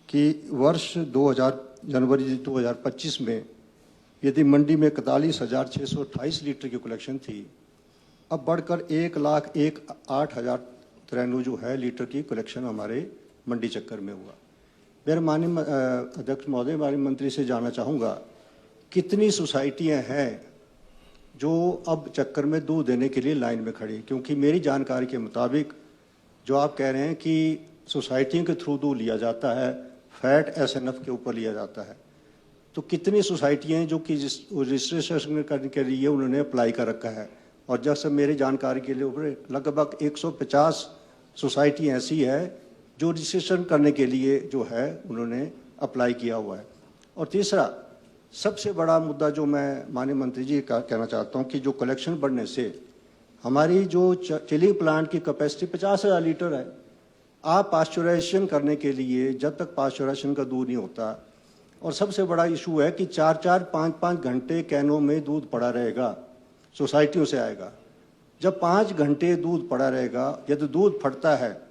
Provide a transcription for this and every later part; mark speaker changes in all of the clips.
Speaker 1: कि वर्ष 2000 जनवरी 2025 में यदि मंडी में 41,628 लीटर की कलेक्शन थी, अब बढ़कर 1,08,093 जो है लीटर की कलेक्शन हमारे मंडी चक्कर में हुआ। मेरे माननीय अध्यक्ष महोदय, माननीय मंत्री से जानना चाहूँगा, कितनी सोसाइटियाँ हैं जो अब चक्कर में दूध देने के लिए लाइन में खड़ी? क्योंकि मेरी जानकारी के मुताबिक जो आप कह रहे हैं कि सोसाइटियों के थ्रू दूध लिया जाता है, फैट SNF के ऊपर लिया जाता है, तो कितनी सोसाइटियाँ हैं जो कि रजिस्ट्रेशन करने के लिए उन्होंने अप्लाई कर रखा है? और जैसे मेरी जानकारी के लिए लगभग 150 सोसाइटी ऐसी है जो रजिस्ट्रेशन करने के लिए जो है उन्होंने अप्लाई किया हुआ है। और तीसरा सबसे बड़ा मुद्दा जो मैं माननीय मंत्री जी का कहना चाहता हूँ कि जो कलेक्शन बढ़ने से हमारी जो चिलिंग प्लांट की कैपेसिटी 50,000 लीटर है, आप पास्चुराइजेशन करने के लिए जब तक पास्चुराइजेशन का दूध नहीं होता, और सबसे बड़ा इशू है कि 4-4, 5-5 घंटे कैनों में दूध पड़ा रहेगा, सोसाइटियों से आएगा। जब 5 घंटे दूध पड़ा रहेगा, यदि दूध फटता है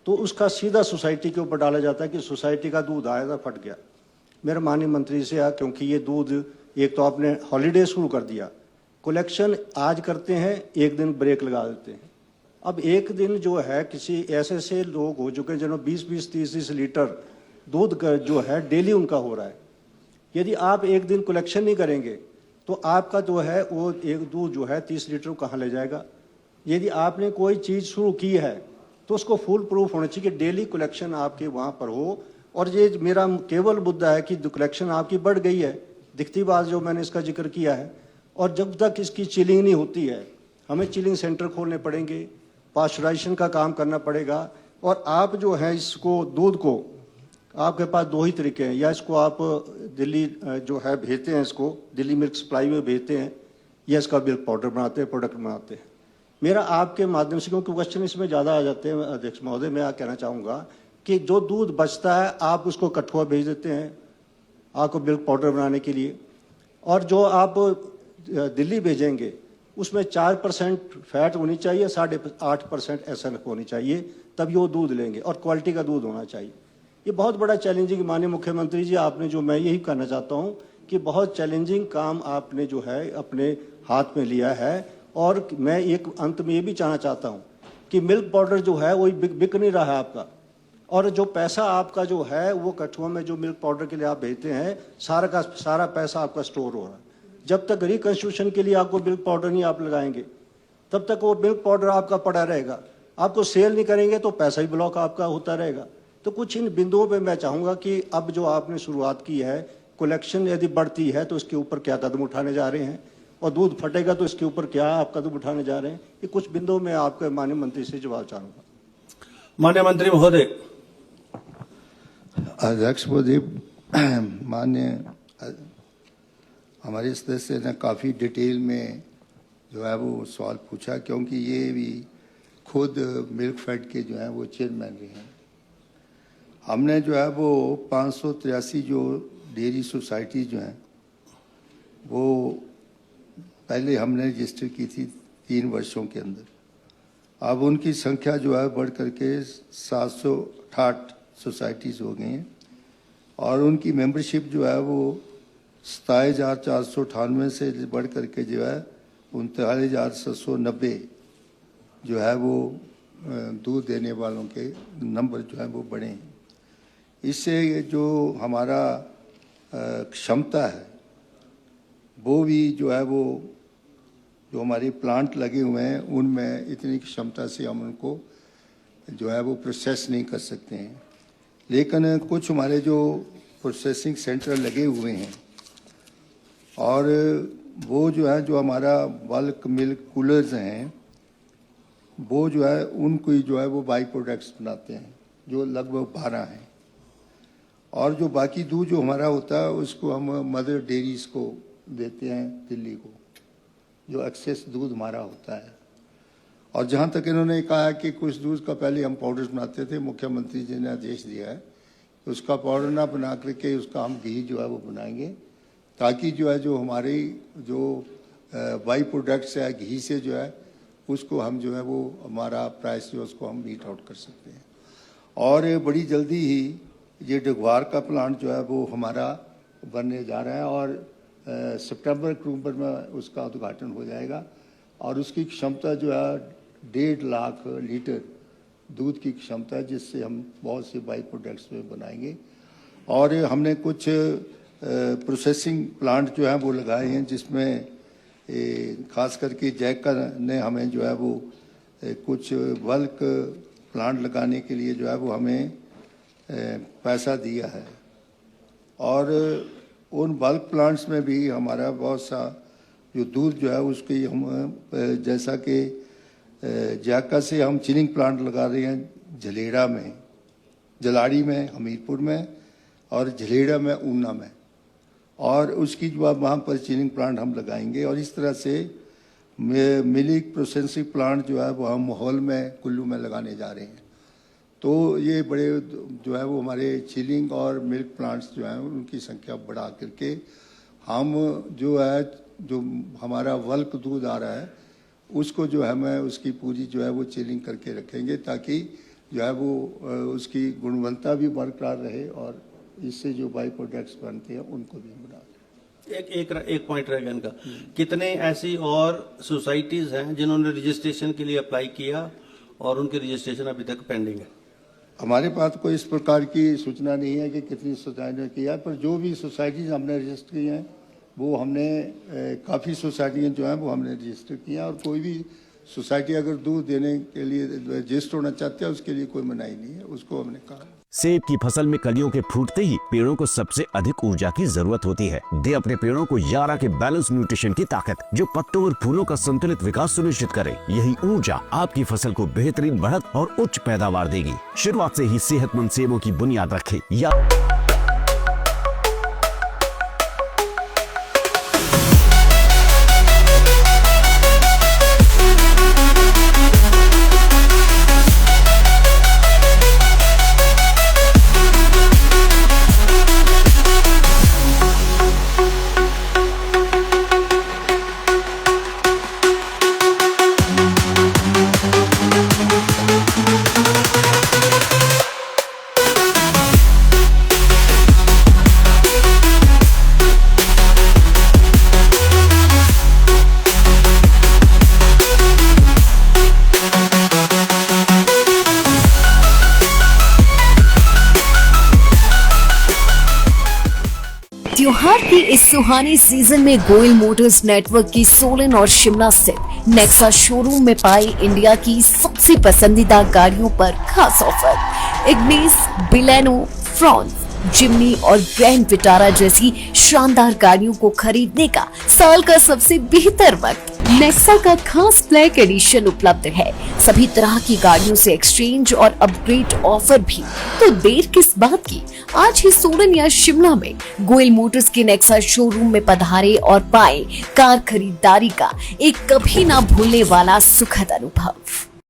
Speaker 1: तो उसका सीधा सोसाइटी के ऊपर डाला जाता है कि सोसाइटी का दूध आया था, फट गया। मेरे माननीय मंत्री से क्योंकि ये दूध, एक तो आपने हॉलीडे शुरू कर दिया, कलेक्शन आज करते हैं, एक दिन ब्रेक लगा देते हैं। अब एक दिन जो है किसी ऐसे लोग हो चुके हैं जिन्होंने 20-20, 30-30 लीटर दूध जो है डेली उनका हो रहा है। यदि आप एक दिन कलेक्शन नहीं करेंगे तो आपका जो है वो एक दूध जो है 30 लीटर कहाँ ले जाएगा? यदि आपने कोई चीज़ शुरू की है तो उसको फुल प्रूफ होना चाहिए कि डेली कलेक्शन आपके वहाँ पर हो। और ये मेरा केवल मुद्दा है कि कलेक्शन आपकी बढ़ गई है, दिखती बात जो मैंने इसका जिक्र किया है, और जब तक इसकी चिलिंग नहीं होती है हमें चिलिंग सेंटर खोलने पड़ेंगे, पास्चुराइजेशन का काम करना पड़ेगा। और आप जो है इसको दूध को, आपके पास 2 ही तरीके हैं, या इसको आप दिल्ली जो है भेजते हैं, इसको दिल्ली मिल्क सप्लाई में भेजते हैं, या इसका मिल्क पाउडर बनाते हैं, प्रोडक्ट बनाते हैं। मेरा आपके माध्यम से, क्योंकि क्वेश्चन इसमें ज़्यादा आ जाते हैं अध्यक्ष महोदय, मैं कहना चाहूँगा कि जो दूध बचता है आप उसको कठुआ भेज देते हैं आपको मिल्क पाउडर बनाने के लिए, और जो आप दिल्ली भेजेंगे उसमें 4% फैट होनी चाहिए, 8.5% SNF होनी चाहिए, तब वो दूध लेंगे, और क्वालिटी का दूध होना चाहिए। ये बहुत बड़ा चैलेंजिंग, माननीय मुख्यमंत्री जी आपने जो, मैं यही कहना चाहता हूँ कि बहुत चैलेंजिंग काम आपने जो है अपने हाथ में लिया है। और मैं एक अंत में ये भी चाहना चाहता हूँ कि मिल्क पाउडर जो है वो बिक नहीं रहा है आपका, और जो पैसा आपका जो है वो कठुआ में जो मिल्क पाउडर के लिए आप भेजते हैं, सारा का सारा पैसा आपका स्टोर हो रहा है। जब तक रिकंस्ट्रक्शन के लिए आपको मिल्क पाउडर नहीं आप लगाएंगे, तब तक वो मिल्क पाउडर आपका पड़ा रहेगा। आपको सेल नहीं करेंगे तो पैसा ही ब्लॉक आपका होता रहेगा। तो कुछ इन बिंदुओं पे मैं चाहूँगा कि अब जो आपने शुरुआत की है, कलेक्शन यदि बढ़ती है तो इसके ऊपर क्या कदम उठाने जा रहे हैं, और दूध फटेगा तो इसके ऊपर क्या आप कदम उठाने जा रहे हैं, ये कुछ बिंदुओं में आपके माननीय मंत्री से जवाब चाहूँगा।
Speaker 2: माननीय मंत्री महोदय।
Speaker 3: अध्यक्ष महोदय, माननीय हमारे सदस्य ने काफ़ी डिटेल में जो है वो सवाल पूछा, क्योंकि ये भी खुद मिल्क फेड के जो है वो चेयरमैन रहे हैं। हमने जो है वो 583 जो डेयरी सोसाइटी जो हैं वो पहले हमने रजिस्टर की थी 3 वर्षों के अंदर। अब उनकी संख्या जो है बढ़ करके 768 सोसाइटीज़ हो गई हैं, और उनकी मेंबरशिप जो है वो 27,498 से बढ़ करके जो है 39,790 जो है वो दूध देने वालों के नंबर जो है वो बढ़े हैं। इससे जो हमारा क्षमता है वो भी जो है वो, जो हमारे प्लांट लगे हुए हैं उनमें इतनी क्षमता से हम उनको जो है वो प्रोसेस नहीं कर सकते हैं। लेकिन कुछ हमारे जो प्रोसेसिंग सेंटर लगे हुए हैं, और वो जो है जो हमारा बल्क मिल्क कूलर्स हैं, वो जो है उनको जो है वो बाई प्रोडक्ट्स बनाते हैं जो लगभग 12 हैं, और जो बाकी दूध जो हमारा होता है उसको हम मदर डेयरीज को देते हैं दिल्ली को, जो एक्सेस दूध हमारा होता है। और जहाँ तक इन्होंने कहा कि कुछ दूध का पहले हम पाउडर बनाते थे, मुख्यमंत्री जी ने आदेश दिया है कि उसका पाउडर ना बना करके उसका हम घी जो है वो बनाएंगे, ताकि जो है जो हमारी जो बाई प्रोडक्ट्स है घी से जो है उसको हम जो है वो हमारा प्राइस जो उसको हम मीट आउट कर सकते हैं। और बड़ी जल्दी ही ये डगवार का प्लांट जो है वो हमारा बनने जा रहा है और सितंबर अक्टूबर में उसका उद्घाटन हो जाएगा और उसकी क्षमता जो है 1.5 लाख लीटर दूध की क्षमता है, जिससे हम बहुत से बाई प्रोडक्ट्स में बनाएंगे। और हमने कुछ प्रोसेसिंग प्लांट जो है वो लगाए हैं, जिसमें खास करके जैका ने हमें जो है वो कुछ बल्क प्लांट लगाने के लिए जो है वो हमें पैसा दिया है। और उन बल्क प्लांट्स में भी हमारा बहुत सा जो दूध जो है उसकी हम जैसा कि जैका से हम चिलिंग प्लांट लगा रहे हैं झलेड़ा में, जलाड़ी में, हमीरपुर में और झलेड़ा में, ऊना में, और उसकी जो वहाँ पर चिलिंग प्लांट हम लगाएंगे। और इस तरह से मिल्क प्रोसेसिंग प्लांट जो है वो हम माहौल में, कुल्लू में लगाने जा रहे हैं। तो ये बड़े जो है वो हमारे चिलिंग और मिल्क प्लांट्स जो हैं उनकी संख्या बढ़ा करके हम जो है जो हमारा बल्क दूध आ रहा है उसको जो है मैं उसकी पूरी जो है वो चिलिंग करके रखेंगे, ताकि जो है वो उसकी गुणवत्ता भी बरकरार रहे और इससे जो बाई प्रोडक्ट्स बनते हैं उनको भी बना
Speaker 2: एक पॉइंट रहेगा इनका, कितने ऐसी और सोसाइटीज हैं जिन्होंने रजिस्ट्रेशन के लिए अप्लाई किया और उनके रजिस्ट्रेशन अभी तक पेंडिंग है?
Speaker 3: हमारे पास कोई इस प्रकार की सूचना नहीं है कि कितनी सोसाइटी ने किया, पर जो भी सोसाइटीज हमने रजिस्टर की हैं वो हमने काफ़ी सोसाइटियाँ जो हैं वो हमने रजिस्टर किया। और कोई भी सोसाइटी अगर दूध देने के लिए रजिस्टर होना चाहती है उसके लिए कोई मनाही नहीं है, उसको हमने कहा।
Speaker 4: सेब की फसल में कलियों के फूटते ही पेड़ों को सबसे अधिक ऊर्जा की जरूरत होती है। दे अपने पेड़ों को यारा के बैलेंस न्यूट्रिशन की ताकत, जो पत्तों और फूलों का संतुलित विकास सुनिश्चित करे। यही ऊर्जा आपकी फसल को बेहतरीन बढ़त और उच्च पैदावार देगी। शुरुआत से ही सेहतमंद सेबों की बुनियाद रखे।
Speaker 5: त्योहार की इस सुहानी सीजन में गोयल मोटर्स नेटवर्क की सोलन और शिमला स्थित नेक्सा शोरूम में पाई इंडिया की सबसे पसंदीदा गाड़ियों पर खास ऑफर। इग्निस, बिलेनो, फ्रॉन्स, जिम्नी और ग्रैंड विटारा जैसी शानदार गाड़ियों को खरीदने का साल का सबसे बेहतर वक्त। नेक्सा का खास ब्लैक एडिशन उपलब्ध है। सभी तरह की गाड़ियों से एक्सचेंज और अपग्रेड ऑफर भी। तो देर किस बात की, आज ही सोलन या शिमला में गोयल मोटर्स के नेक्सा शोरूम में पधारे और पाएं कार खरीदारी का एक कभी ना भूलने वाला सुखद अनुभव।